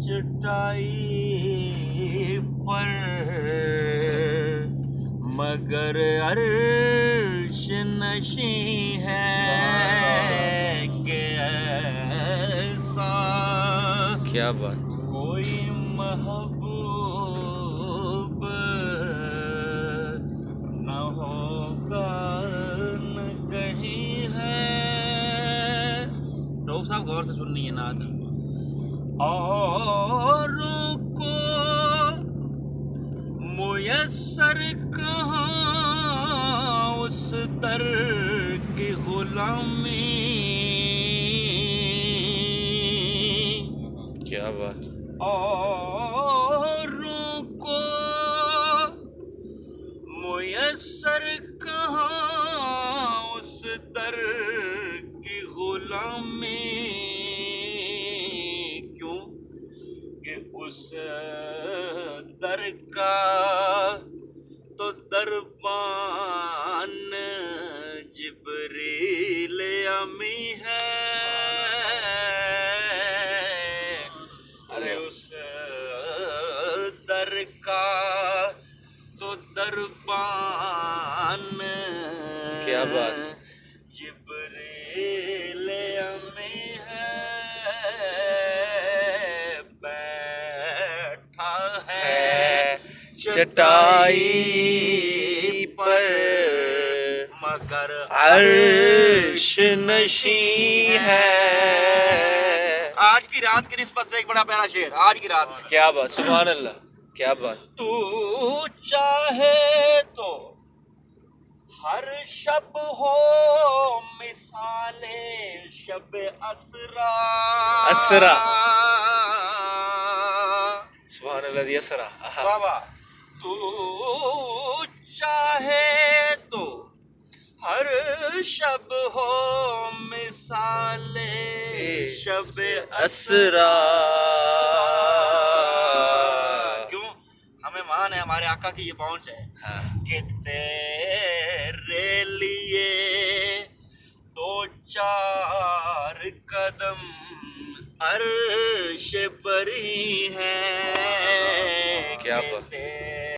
چٹائی پر مگر عرش نشیں ہے کہ ایسا کیا بات. کوئی محبوب نہ ہوگا نہ کہیں ہے. رؤف صاحب غور سے سننی ہے نعت. اور کو میسر کہاں اس در کی غلامی. کیا بات. اوروں کو میسر کہاں اس در کی غلامی. کیوں کہ اس در کا تو دربان جبریل امی ہے. ارے اس در کا تو دربان کیا بات. جبریل امی ہے. بیٹھا ہے چٹائی پر مگر عرش نشیں ہے. آج کی رات کی نسبت سے ایک بڑا پیارا شعر. آج کی رات کیا بات. سبحان اللہ. کیا بات. تو چاہے تو ہر شب ہو مثال شب اسرا. اسرا. سبحان اللہ. اسرا. بابا تو چاہے تو ہر شب ہو مثال شب اسرا. کیوں ہمیں مان ہے ہمارے آقا کی یہ پہنچ ہے کہ تیرے لیے دو چار قدم عرش بری ہے. کیا بات. کہ